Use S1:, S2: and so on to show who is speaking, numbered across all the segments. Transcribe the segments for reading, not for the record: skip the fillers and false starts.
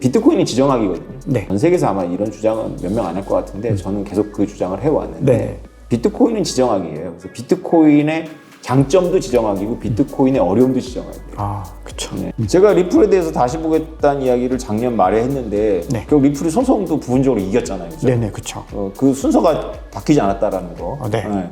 S1: 비트코인이 지정학이거든요.
S2: 네.
S1: 전 세계에서 아마 이런 주장은 몇 명 안 할 것 같은데 저는 계속 그 주장을 해왔는데
S2: 네.
S1: 비트코인은 지정학이에요. 그래서 비트코인의 장점도 지정학이고 비트코인의 어려움도 지정학이에요.
S2: 아, 그쵸.
S1: 네. 제가 리플에 대해서 다시 보겠다는 이야기를 작년 말에 했는데
S2: 네.
S1: 결국 리플이 소송도 부분적으로 이겼잖아요. 그죠?
S2: 네네, 그쵸.
S1: 그 순서가 바뀌지 않았다라는 거.
S2: 네.
S1: 네.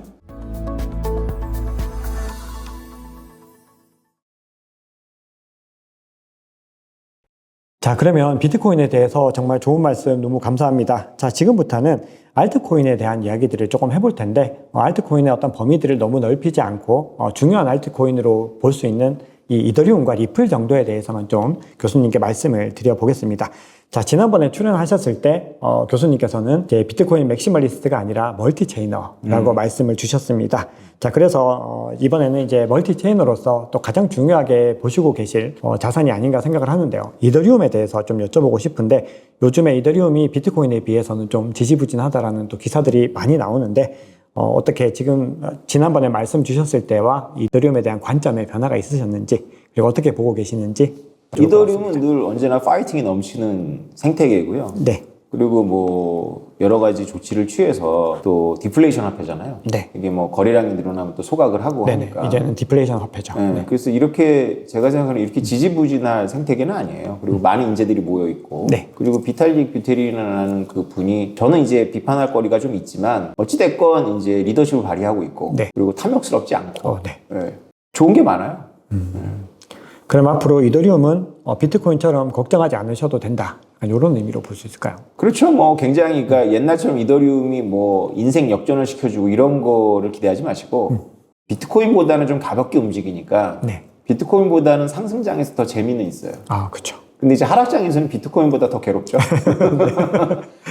S2: 자, 그러면 비트코인에 대해서 정말 좋은 말씀 너무 감사합니다. 자, 지금부터는 알트코인에 대한 이야기들을 조금 해볼 텐데, 알트코인의 어떤 범위들을 너무 넓히지 않고, 중요한 알트코인으로 볼 수 있는 이 이더리움과 리플 정도에 대해서만 좀 교수님께 말씀을 드려보겠습니다. 자, 지난번에 출연하셨을 때, 교수님께서는 이제 비트코인 맥시멀리스트가 아니라 멀티체이너라고 말씀을 주셨습니다. 자, 그래서, 이번에는 이제 멀티체이너로서 또 가장 중요하게 보시고 계실 자산이 아닌가 생각을 하는데요. 이더리움에 대해서 좀 여쭤보고 싶은데, 요즘에 이더리움이 비트코인에 비해서는 좀 지지부진하다라는 또 기사들이 많이 나오는데, 어떻게 지금 지난번에 말씀 주셨을 때와 이더리움에 대한 관점의 변화가 있으셨는지, 그리고 어떻게 보고 계시는지.
S1: 이더리움은 늘 언제나 파이팅이 넘치는 생태계고요.
S2: 네.
S1: 그리고 뭐 여러 가지 조치를 취해서 또 디플레이션 화폐잖아요.
S2: 네.
S1: 이게 뭐 거래량이 늘어나면 또 소각을 하고
S2: 네네.
S1: 하니까.
S2: 이제는 디플레이션 화폐죠.
S1: 네.
S2: 네.
S1: 그래서 이렇게 제가 생각하는 이렇게 지지부진할 생태계는 아니에요. 그리고 많은 인재들이 모여 있고.
S2: 네.
S1: 그리고 비탈릭 뷰테린이라는 그 분이 저는 이제 비판할 거리가 좀 있지만 어찌 됐건 이제 리더십을 발휘하고 있고.
S2: 네.
S1: 그리고 탐욕스럽지 않고.
S2: 네.
S1: 네. 좋은 게 많아요.
S2: 그럼 앞으로 이더리움은 비트코인처럼 걱정하지 않으셔도 된다. 이런 의미로 볼 수 있을까요?
S1: 그렇죠. 뭐 굉장히 그러니까 옛날처럼 이더리움이 뭐 인생 역전을 시켜주고 이런 거를 기대하지 마시고 비트코인보다는 좀 가볍게 움직이니까
S2: 네.
S1: 비트코인보다는 상승장에서 더 재미는 있어요.
S2: 아, 그렇죠.
S1: 근데 이제 하락장에서는 비트코인보다 더 괴롭죠.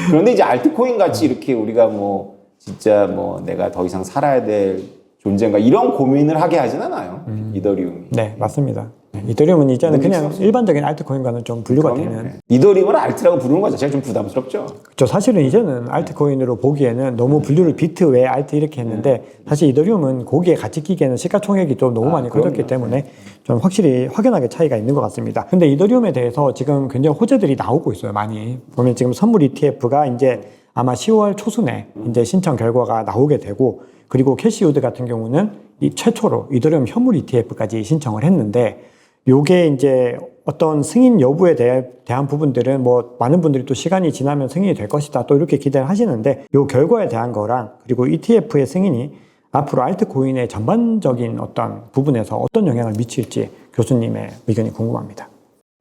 S1: 그런데 이제 알트코인 같이 이렇게 우리가 뭐 진짜 뭐 내가 더 이상 살아야 될 존재인가 이런 고민을 하게 하진 않아요. 이더리움이.
S2: 네, 맞습니다. 이더리움은 이제는 그냥 일반적인 알트코인과는 좀 분류가 되는.
S1: 네. 이더리움을 알트라고 부르는 것 자체가 좀 부담스럽죠.
S2: 그렇죠. 사실은 이제는 알트코인으로 보기에는 너무 분류를 비트 외 알트 이렇게 했는데 사실 이더리움은 거기에 같이 끼기에는 시가총액이 좀 너무 많이 커졌기 때문에 좀 확실히 확연하게 차이가 있는 것 같습니다. 근데 이더리움에 대해서 지금 굉장히 호재들이 나오고 있어요. 많이 보면 지금 선물 ETF가 이제 아마 10월 초순에 이제 신청 결과가 나오게 되고, 그리고 캐시우드 같은 경우는 이 최초로 이더리움 현물 ETF까지 신청을 했는데, 요게 이제 어떤 승인 여부에 대한 부분들은 뭐 많은 분들이 또 시간이 지나면 승인이 될 것이다 또 이렇게 기대를 하시는데, 요 결과에 대한 거랑 그리고 ETF의 승인이 앞으로 알트코인의 전반적인 어떤 부분에서 어떤 영향을 미칠지 교수님의 의견이 궁금합니다.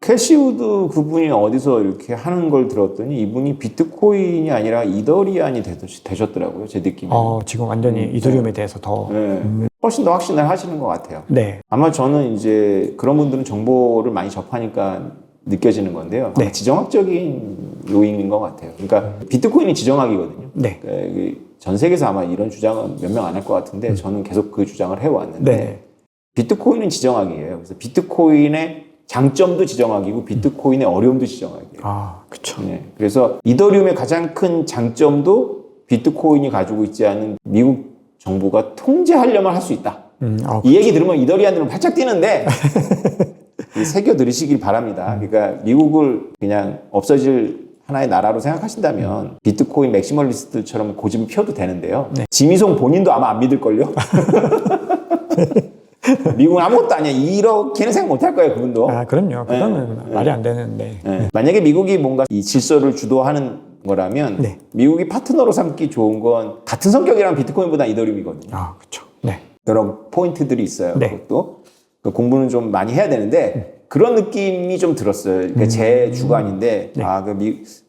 S1: 캐시우드 그분이 어디서 이렇게 하는 걸 들었더니 이분이 비트코인이 아니라 이더리안이 되셨더라고요. 제 느낌에.
S2: 지금 완전히 이더리움에 대해서 더.
S1: 네. 훨씬 더 확신을 하시는 것 같아요.
S2: 네.
S1: 아마 저는 이제 그런 분들은 정보를 많이 접하니까 느껴지는 건데요.
S2: 네.
S1: 지정학적인 요인인 것 같아요. 그러니까 비트코인이 지정학이거든요.
S2: 네.
S1: 그러니까 전 세계에서 아마 이런 주장은 몇 명 안 할 것 같은데 저는 계속 그 주장을 해왔는데
S2: 네.
S1: 비트코인은 지정학이에요. 그래서 비트코인의 장점도 지정학이고 비트코인의 어려움도 지정학이에요.
S2: 아, 그쵸.
S1: 네. 그래서 이더리움의 가장 큰 장점도 비트코인이 가지고 있지 않은 미국 정부가 통제하려면 할 수 있다. 이 얘기 들으면 이더리안들은 활짝 뛰는데 새겨 들으시길 바랍니다. 그러니까 미국을 그냥 없어질 하나의 나라로 생각하신다면 비트코인 맥시멀리스트처럼 고집을 피워도 되는데요.
S2: 네.
S1: 지미송 본인도 아마 안 믿을걸요? 미국은 아무것도 아니야. 이렇게는 생각 못 할 거예요, 그분도.
S2: 아, 그럼요. 그거는 말이 안 되는데.
S1: 만약에 미국이 뭔가 이 질서를 주도하는 거라면
S2: 네.
S1: 미국이 파트너로 삼기 좋은 건 같은 성격이랑 비트코인보다 이더리움이거든요.
S2: 아, 그쵸. 네.
S1: 여러 포인트들이 있어요.
S2: 네.
S1: 그것도 그 공부는 좀 많이 해야 되는데 그런 느낌이 좀 들었어요. 그러니까 제 주관인데
S2: 네.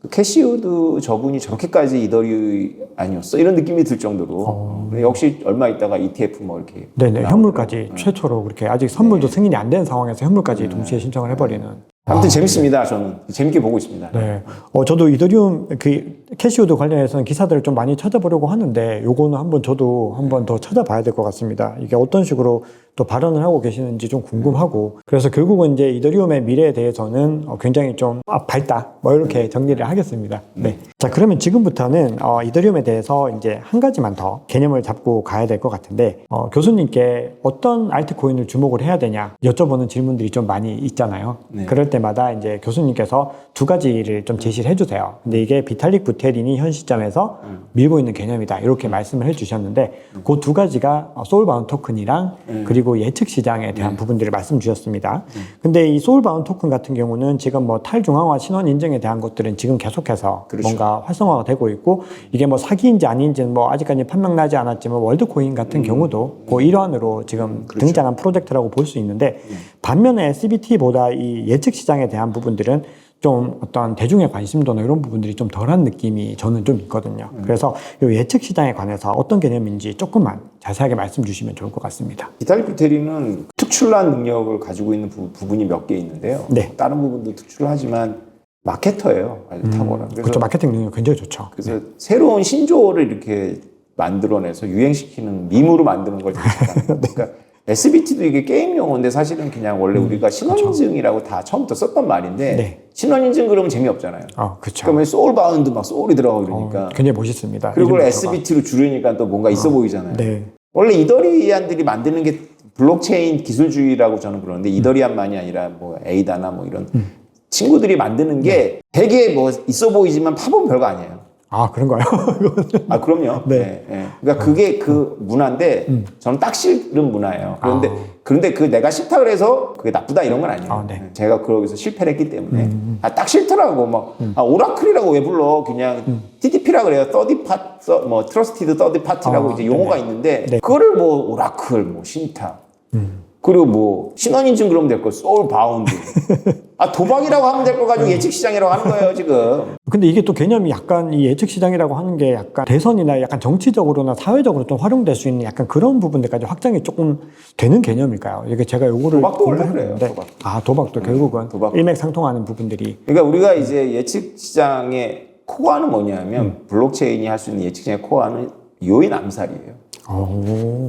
S1: 그 캐시우드 저분이 저렇게까지 이더리 아니었어? 이런 느낌이 들 정도로 역시 얼마 있다가 ETF 뭐 이렇게
S2: 네네. 현물까지 최초로 그렇게 아직 선물도 승인이 안 된 상황에서 현물까지 동시에 신청을 해버리는.
S1: 아무튼 재밌습니다. 저는 재밌게 보고 있습니다.
S2: 네. 저도 이더리움 그 캐시우드 관련해서는 기사들을 좀 많이 찾아보려고 하는데 요거는 한번 저도 한번 더 찾아봐야 될 것 같습니다. 이게 어떤 식으로 또 발언을 하고 계시는지 좀 궁금하고, 그래서 결국은 이제 이더리움의 미래에 대해서는 굉장히 좀 밝다, 뭐 이렇게 정리를 하겠습니다. 네. 자, 그러면 지금부터는 이더리움에 대해서 이제 한 가지만 더 개념을 잡고 가야 될 것 같은데, 교수님께 어떤 알트코인을 주목을 해야 되냐 여쭤보는 질문들이 좀 많이 있잖아요. 네. 그럴 때마다 이제 교수님께서 두 가지를 좀 제시를 해주세요. 근데 이게 비탈릭 부테린이 현 시점에서 밀고 있는 개념이다, 이렇게 말씀을 해주셨는데, 그 두 가지가 소울바운드 토큰이랑 그리고 예측 시장에 대한 부분들을 말씀 주셨습니다. 근데 이 소울바운드 토큰 같은 경우는 지금 뭐 탈중앙화 신원 인증에 대한 것들은 지금 계속해서 그렇죠. 뭔가 활성화가 되고 있고, 이게 뭐 사기인지 아닌지는 뭐 아직까지 판명 나지 않았지만 월드코인 같은 경우도 그 일환으로 지금 그렇죠. 등장한 프로젝트라고 볼 수 있는데, 반면에 SBT보다 이 예측 시장에 대한 부분들은 좀 어떤 대중의 관심도나 이런 부분들이 좀 덜한 느낌이 저는 좀 있거든요. 그래서 이 예측 시장에 관해서 어떤 개념인지 조금만 자세하게 말씀 주시면 좋을 것 같습니다.
S1: 비탈릭 부테린은 특출난 능력을 가지고 있는 부분이 몇 개 있는데요. 네. 다른 부분도 특출하지만 마케터예요. 아주 탁월한.
S2: 그렇죠. 마케팅 능력 굉장히 좋죠.
S1: 그래서 네. 새로운 신조어를 이렇게 만들어내서 유행시키는 밈으로 만드는 걸 되게 잘합니다. 네. 그러니까 SBT도 이게 게임 용어인데 사실은 그냥 원래 우리가 신원인증이라고 다 처음부터 썼던 말인데 네. 신원인증 그러면 재미없잖아요.
S2: 그렇죠.
S1: 그러면 소울바운드 막 소울이 들어가고 그러니까
S2: 굉장히 멋있습니다.
S1: 그리고 SBT로 줄이니까 또 뭔가 있어 보이잖아요.
S2: 네.
S1: 원래 이더리안들이 만드는 게 블록체인 기술주의라고 저는 그러는데 이더리안만이 아니라 뭐 에이다나 뭐 이런 친구들이 만드는 게 되게 뭐 있어 보이지만 파보면 별거 아니에요.
S2: 그런가요?
S1: 그럼요.
S2: 네.
S1: 네, 네. 그러니까 그게 그 문화인데 저는 딱 싫은 문화예요. 그런데 그 내가 싫다 그래서 그게 나쁘다 이런 건 아니에요.
S2: 네.
S1: 제가 거기서 실패를 했기 때문에 딱 싫더라고. 막 오라클이라고 왜 불러? 그냥 TTP라 그래요. 서드 파트, 뭐 트러스티드 서드 파티라고 이제 용어가 있는데 네. 그거를 뭐 오라클, 뭐 신탁. 그리고 뭐 신원인증 그러면 될 거 소울바운드. 도박이라고 하면 될 거 가지고 예측시장이라고 하는 거예요 지금.
S2: 근데 이게 또 개념이 약간 이 예측시장이라고 하는 게 약간 대선이나 약간 정치적으로나 사회적으로 좀 활용될 수 있는 약간 그런 부분들까지 확장이 조금 되는 개념일까요? 이게 제가 요거를
S1: 도박도 원래 그래요.
S2: 도박도 결국은 일맥상통하는 부분들이.
S1: 그러니까 우리가 이제 예측시장의 코어는 뭐냐면 블록체인이 할 수 있는 예측시장의 코어는 요인 암살이에요.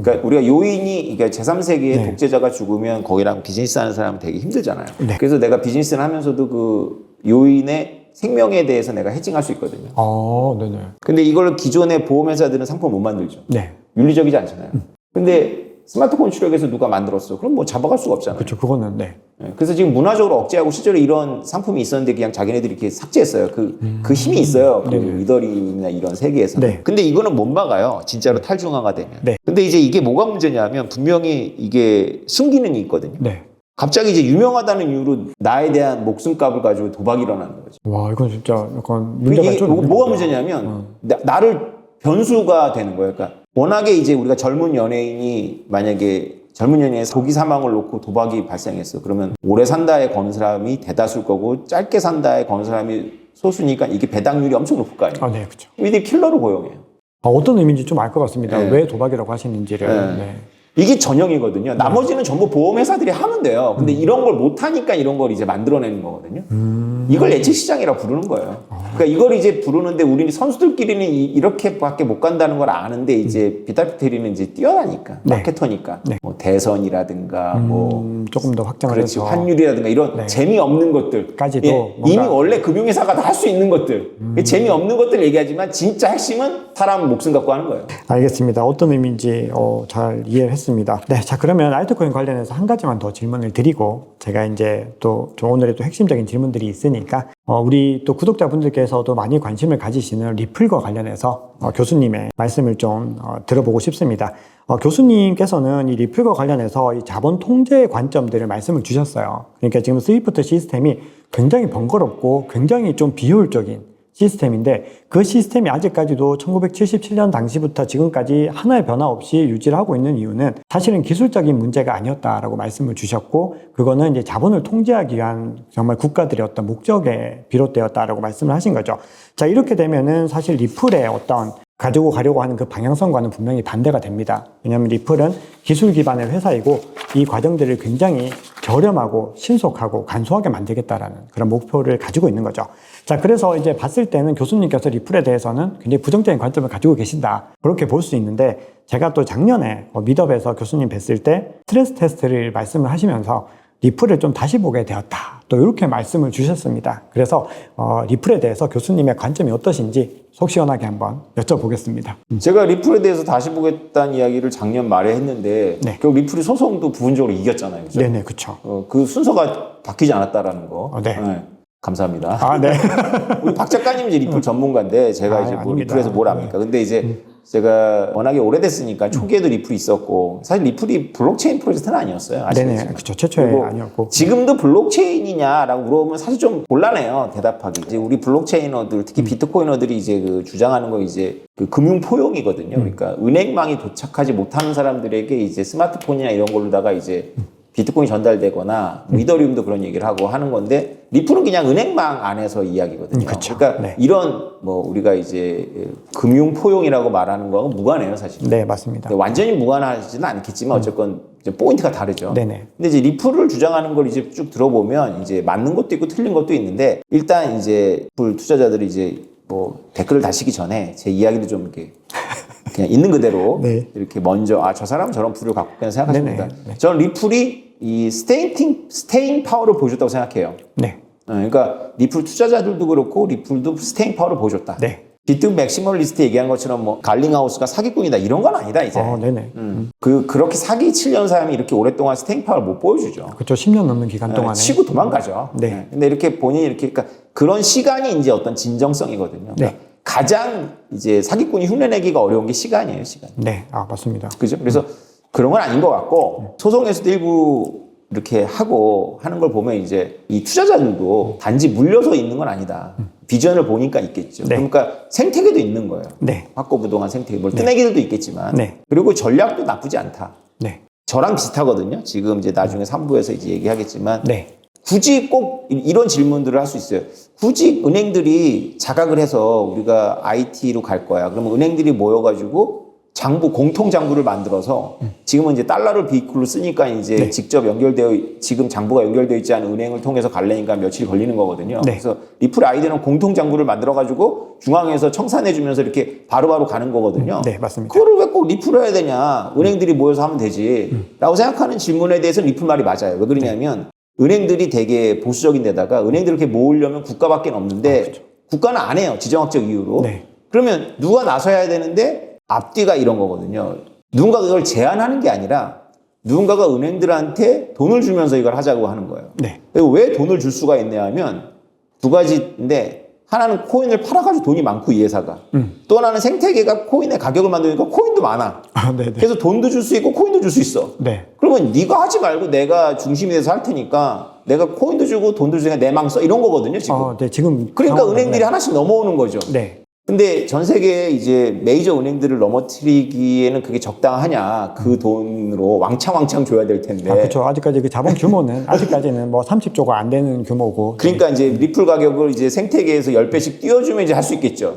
S1: 그러니까 우리가 요인이 그러니까 제3세계의 네. 독재자가 죽으면 거기랑 비즈니스 하는 사람은 되게 힘들잖아요. 네. 그래서 내가 비즈니스를 하면서도 그 요인의 생명에 대해서 내가 해칭할 수 있거든요.
S2: 네네.
S1: 근데 이걸 기존의 보험회사들은 상품 못 만들죠.
S2: 네.
S1: 윤리적이지 않잖아요. 근데 스마트폰 출력해서 누가 만들었어. 그럼 뭐 잡아갈 수가 없잖아요.
S2: 그렇죠. 그거는 네.
S1: 그래서 지금 문화적으로 억제하고 실제로 이런 상품이 있었는데 그냥 자기네들이 이렇게 삭제했어요. 그 힘이 있어요. 그 이더리움이나 이런 세계에서. 네. 근데 이거는 못 막아요. 진짜로 탈중화가 되면. 네. 근데 이제 이게 뭐가 문제냐면 분명히 이게 순기능이 있거든요. 네. 갑자기 이제 유명하다는 이유로 나에 대한 목숨값을 가지고 도박이 일어나는 거죠.
S2: 와, 이건 진짜 약간 문제가
S1: 이게 뭐가 문제냐면 나를 변수가 되는 거예요. 그러니까 워낙에 이제 우리가 젊은 연예인이 만약에 젊은 연예인의 조기 사망을 놓고 도박이 발생했어. 그러면 오래 산다에 거는 사람이 대다수일 거고 짧게 산다에 거는 사람이 소수니까 이게 배당률이 엄청 높을 거 아니에요.
S2: 네, 그렇죠.
S1: 이들이 킬러로 고용해요.
S2: 어떤 의미인지 좀 알 것 같습니다.
S1: 네.
S2: 왜 도박이라고 하시는지를.
S1: 네. 네. 이게 전형이거든요. 나머지는 전부 보험회사들이 하면 돼요. 근데 이런 걸 못하니까 이런 걸 이제 만들어내는 거거든요. 이걸 예측시장이라고 부르는 거예요. 그러니까 이걸 이제 부르는데 우리는 선수들끼리는 이렇게밖에 못 간다는 걸 아는데 이제 비탈리티는 이제 뛰어나니까
S2: 네.
S1: 마케터니까
S2: 네.
S1: 뭐 대선이라든가 뭐
S2: 조금 더 확장을
S1: 그렇지,
S2: 해서
S1: 환율이라든가 이런
S2: 네.
S1: 재미없는 것들까지도
S2: 뭔가...
S1: 이미 원래 금융회사가 다 할 수 있는 것들 재미없는 것들 얘기하지만 진짜 핵심은 사람 목숨 갖고 하는 거예요.
S2: 알겠습니다. 어떤 의미인지 잘 이해를 했습니다. 네, 자 그러면 알트코인 관련해서 한 가지만 더 질문을 드리고 제가 이제 또 오늘의 또 핵심적인 질문들이 있으니까 우리 또 구독자분들께서도 많이 관심을 가지시는 리플과 관련해서 교수님의 말씀을 좀 들어보고 싶습니다. 교수님께서는 이 리플과 관련해서 이 자본 통제의 관점들을 말씀을 주셨어요. 그러니까 지금 스위프트 시스템이 굉장히 번거롭고 굉장히 좀 비효율적인 시스템인데 그 시스템이 아직까지도 1977년 당시부터 지금까지 하나의 변화 없이 유지를 하고 있는 이유는 사실은 기술적인 문제가 아니었다라고 말씀을 주셨고 그거는 이제 자본을 통제하기 위한 정말 국가들의 어떤 목적에 비롯되었다라고 말씀을 하신 거죠. 자, 이렇게 되면은 사실 리플의 어떤 가지고 가려고 하는 그 방향성과는 분명히 반대가 됩니다. 왜냐하면 리플은 기술 기반의 회사이고 이 과정들을 굉장히 저렴하고 신속하고 간소하게 만들겠다라는 그런 목표를 가지고 있는 거죠. 자, 그래서 이제 봤을 때는 교수님께서 리플에 대해서는 굉장히 부정적인 관점을 가지고 계신다. 그렇게 볼 수 있는데 제가 또 작년에 미드업에서 교수님 뵀을 때 스트레스 테스트를 말씀을 하시면서 리플을 좀 다시 보게 되었다. 또 이렇게 말씀을 주셨습니다. 그래서 리플에 대해서 교수님의 관점이 어떠신지 속 시원하게 한번 여쭤보겠습니다.
S1: 제가 리플에 대해서 다시 보겠다는 이야기를 작년 말에 했는데
S2: 네.
S1: 결국 리플이 소송도 부분적으로 이겼잖아요. 그죠?
S2: 네네, 그렇죠.
S1: 그 순서가 바뀌지 않았다라는 거.
S2: 네.
S1: 감사합니다.
S2: 아, 네.
S1: 우리 박 작가님 이제 리플 전문가인데 제가 이제 뭐
S2: 아닙니다.
S1: 리플에서 뭘 압니까? 근데 이제 제가 워낙에 오래됐으니까 초기에도 리플이 있었고 사실 리플이 블록체인 프로젝트는 아니었어요.
S2: 네네,
S1: 아시겠지만.
S2: 그렇죠. 최초에 아니었고.
S1: 지금도 블록체인이냐라고 물어보면 사실 좀 곤란해요. 대답하기. 이제 우리 블록체이너들 특히 비트코이너들이 이제 그 주장하는 거 이제 그 금융 포용이거든요. 그러니까 은행망이 도착하지 못하는 사람들에게 이제 스마트폰이나 이런 걸로다가 이제 비트코인이 전달되거나 이더리움도 그런 얘기를 하고 하는 건데 리플은 그냥 은행망 안에서 이야기거든요.
S2: 그쵸.
S1: 그러니까
S2: 네.
S1: 이런 뭐 우리가 이제 금융 포용이라고 말하는 거하고 무관해요, 사실.
S2: 네, 맞습니다.
S1: 완전히 무관하지는 않겠지만 어쨌건 이제 포인트가 다르죠.
S2: 네네.
S1: 근데 이제 리플을 주장하는 걸 이제 쭉 들어보면 이제 맞는 것도 있고 틀린 것도 있는데 일단 이제 리플 투자자들이 이제 뭐 댓글을 다시기 전에 제 이야기도 좀 이렇게 그냥 있는 그대로
S2: 네.
S1: 이렇게 먼저 저 사람은 저런 부를 갖고 있다고 생각하십니다.
S2: 네네.
S1: 저는 리플이 이 스테잉 파워를 보여줬다고 생각해요.
S2: 네.
S1: 그러니까 리플 투자자들도 그렇고 리플도 스테잉 파워를 보여줬다.
S2: 네.
S1: 비트 맥시멀리스트 얘기한 것처럼 뭐 갈링하우스가 사기꾼이다 이런 건 아니다 이제.
S2: 네네.
S1: 그렇게 사기 치려는 사람이 이렇게 오랫동안 스테잉 파워를 못 보여주죠.
S2: 그렇죠. 10년 넘는 기간 동안에.
S1: 치고 도망가죠.
S2: 네.
S1: 근데 이렇게 본인이 이렇게 그러니까 그런 시간이 이제 어떤 진정성이거든요. 그러니까
S2: 네.
S1: 가장 이제 사기꾼이 흉내내기가 어려운 게 시간이에요, 시간.
S2: 네. 맞습니다.
S1: 그죠? 그래서 그런 건 아닌 것 같고 소송에서도 일부 이렇게 하고 하는 걸 보면 이제 이 투자자들도 단지 물려서 있는 건 아니다. 비전을 보니까 있겠죠.
S2: 네.
S1: 그러니까 생태계도 있는 거예요.
S2: 네.
S1: 확고부동한 생태계. 뭐 뜨내기들도 있겠지만.
S2: 네.
S1: 그리고 전략도 나쁘지 않다.
S2: 네.
S1: 저랑 비슷하거든요. 지금 이제 나중에 3부에서 이제 얘기하겠지만.
S2: 네.
S1: 굳이 꼭 이런 질문들을 할 수 있어요. 굳이 은행들이 자각을 해서 우리가 IT로 갈 거야. 그러면 은행들이 모여가지고 공통 장부를 만들어서 지금은 이제 달러를 비이클로 쓰니까 이제
S2: 네.
S1: 직접 지금 장부가 연결되어 있지 않은 은행을 통해서 가려니까 며칠 걸리는 거거든요.
S2: 네.
S1: 그래서 리플 아이디어는 공통 장부를 만들어가지고 중앙에서 청산해주면서 이렇게 바로바로 가는 거거든요.
S2: 네, 맞습니다.
S1: 그거를 왜 꼭 리플을 해야 되냐? 은행들이 모여서 하면 되지. 라고 생각하는 질문에 대해서는 리플 말이 맞아요. 왜 그러냐면 은행들이 되게 보수적인 데다가 은행들을 이렇게 모으려면 국가밖에 없는데
S2: 그렇죠.
S1: 국가는 안 해요. 지정학적 이유로.
S2: 네.
S1: 그러면 누가 나서야 되는데 앞뒤가 이런 거거든요. 누군가가 이걸 제안하는 게 아니라 누군가가 은행들한테 돈을 주면서 이걸 하자고 하는 거예요.
S2: 네.
S1: 왜 돈을 줄 수가 있냐 하면 두 가지인데 하나는 코인을 팔아가지고 돈이 많고 이 회사가 또 하나는 생태계가 코인의 가격을 만드니까 코인도 많아.
S2: 네네.
S1: 그래서 돈도 줄 수 있고 코인도 줄 수 있어.
S2: 네.
S1: 그러면 네가 하지 말고 내가 중심이 돼서 할 테니까 내가 코인도 주고 돈도 주니까 내 망 써 이런 거거든요 지금.
S2: 네, 지금.
S1: 그러니까
S2: 상황은,
S1: 은행들이
S2: 네.
S1: 하나씩 넘어오는 거죠.
S2: 네.
S1: 근데 전 세계 이제 메이저 은행들을 넘어뜨리기에는 그게 적당하냐? 그 돈으로 왕창 줘야 될 텐데.
S2: 그렇죠. 아직까지 그 자본 규모는 아직까지는 뭐 30조가 안 되는 규모고.
S1: 그러니까 이제 리플 가격을 이제 생태계에서 10배씩 띄워주면 이제 할 수 있겠죠.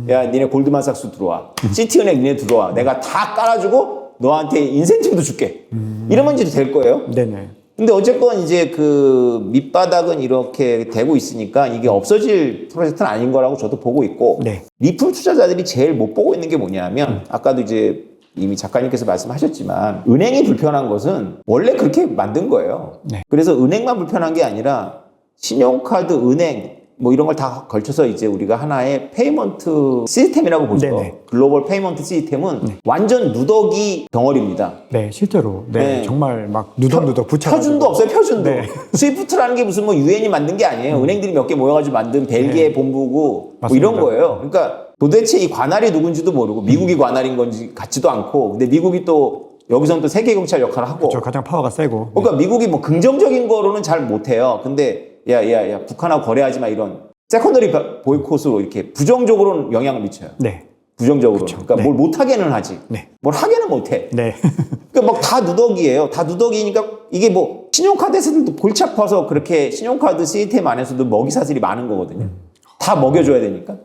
S1: 야, 니네 골드만삭스 들어와. 시티은행 니네 들어와. 내가 다 깔아주고 너한테 인센티브도 줄게. 이러면 이제 될 거예요.
S2: 네네.
S1: 근데 어쨌건 이제 그 밑바닥은 이렇게 되고 있으니까 이게 없어질 프로젝트는 아닌 거라고 저도 보고 있고
S2: 네.
S1: 리플 투자자들이 제일 못 보고 있는 게 뭐냐면 아까도 이제 이미 작가님께서 말씀하셨지만 은행이 불편한 것은 원래 그렇게 만든 거예요.
S2: 네.
S1: 그래서 은행만 불편한 게 아니라 신용카드, 은행 뭐 이런 걸 다 걸쳐서 이제 우리가 하나의 페이먼트 시스템이라고 보죠.
S2: 네네.
S1: 글로벌 페이먼트 시스템은 완전 누더기 덩어리입니다.
S2: 네, 실제로. 네,
S1: 네.
S2: 정말 막 누덕누덕 붙여.
S1: 표준도 없어요, 표준도.
S2: 네.
S1: 스위프트라는 게 무슨 뭐 유엔이 만든 게 아니에요. 은행들이 몇 개 모여가지고 만든 벨기에 본부고 뭐 이런
S2: 맞습니다.
S1: 거예요. 그러니까 도대체 이 관할이 누군지도 모르고 미국이 관할인 건지 같지도 않고 근데 미국이 또 여기서는 또 세계 경찰 역할을 하고
S2: 그렇죠. 가장 파워가 세고.
S1: 그러니까 미국이 뭐 긍정적인 거로는 잘 못해요. 근데 야 북한하고 거래하지 마 이런 세컨더리 보이콧으로 이렇게 부정적으로는 영향을 미쳐요.
S2: 네.
S1: 부정적으로.
S2: 그쵸.
S1: 그러니까
S2: 네.
S1: 뭘 못하게는 하지.
S2: 네.
S1: 뭘 하게는 못해.
S2: 네.
S1: 그러니까 막 다 누더기예요. 다 누더기니까 이게 뭐 신용카드에서도 골치 아파서 그렇게 신용카드 시스템 안에서도 먹이 사슬이 많은 거거든요. 다 먹여줘야 되니까.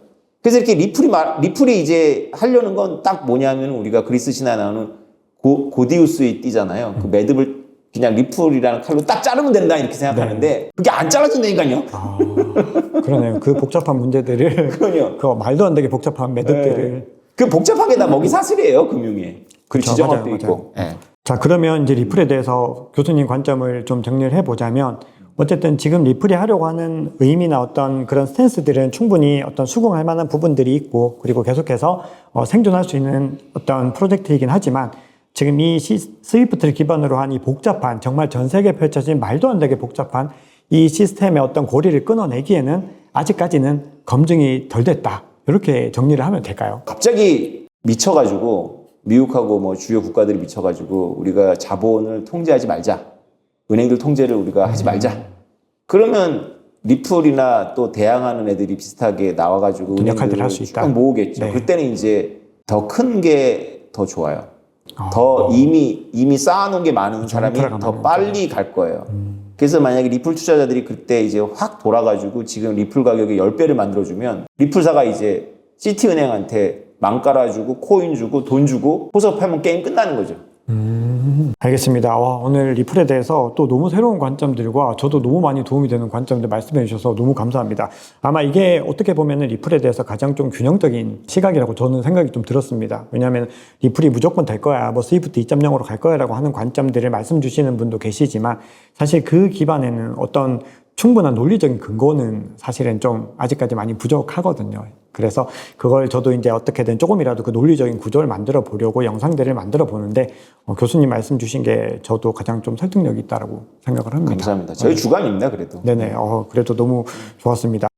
S1: 그래서 이렇게 리플이 이제 하려는 건 딱 뭐냐면 우리가 그리스 신화에 나오는 고디우스의 띠잖아요. 그 매듭을 그냥 리플이라는 칼로 딱 자르면 된다 이렇게 생각하는데 그게 안 잘라진다니까요.
S2: 아, 그러네요. 그 복잡한 문제들을
S1: 그럼요.
S2: 그 말도 안 되게 복잡한 매듭들을
S1: 그 복잡한 게 다 먹이 사슬이에요 금융에. 그
S2: 그렇죠.
S1: 지정학도
S2: 맞아요,
S1: 있고.
S2: 자, 그러면 이제 리플에 대해서 교수님 관점을 좀 정리를 해보자면 어쨌든 지금 리플이 하려고 하는 의미나 어떤 그런 스탠스들은 충분히 어떤 수긍할 만한 부분들이 있고 그리고 계속해서 생존할 수 있는 어떤 프로젝트이긴 하지만 지금 이 스위프트를 기반으로 한 이 복잡한 정말 전 세계에 펼쳐진 말도 안 되게 복잡한 이 시스템의 어떤 고리를 끊어내기에는 아직까지는 검증이 덜 됐다. 이렇게 정리를 하면 될까요?
S1: 갑자기 미쳐가지고 미국하고 뭐 주요 국가들이 미쳐가지고 우리가 자본을 통제하지 말자. 은행들 통제를 우리가 하지 말자. 그러면 리플이나 또 대항하는 애들이 비슷하게 나와가지고
S2: 역할들을 할 수
S1: 쭉
S2: 있다.
S1: 모으겠죠.
S2: 네.
S1: 그때는 이제 더 큰 게 더 좋아요. 더 이미 쌓아놓은 게 많은 사람이
S2: 인프라가
S1: 더
S2: 많으니까.
S1: 빨리 갈 거예요. 그래서 만약에 리플 투자자들이 그때 이제 확 돌아가지고 지금 리플 가격의 10배를 만들어주면 리플사가 이제 시티은행한테 망 깔아주고 코인 주고 돈 주고 포섭하면 게임 끝나는 거죠.
S2: 알겠습니다. 와, 오늘 리플에 대해서 또 너무 새로운 관점들과 저도 너무 많이 도움이 되는 관점들 말씀해 주셔서 너무 감사합니다. 아마 이게 어떻게 보면은 리플에 대해서 가장 좀 균형적인 시각이라고 저는 생각이 좀 들었습니다. 왜냐하면 리플이 무조건 될 거야, 뭐 스위프트 2.0으로 갈 거야라고 하는 관점들을 말씀 주시는 분도 계시지만 사실 그 기반에는 어떤 충분한 논리적인 근거는 사실은 좀 아직까지 많이 부족하거든요. 그래서 그걸 저도 이제 어떻게든 조금이라도 그 논리적인 구조를 만들어 보려고 영상들을 만들어 보는데 교수님 말씀 주신 게 저도 가장 좀 설득력이 있다라고 생각을 합니다.
S1: 감사합니다. 저희 주관입니다, 그래도.
S2: 네네. 그래도 너무 좋았습니다.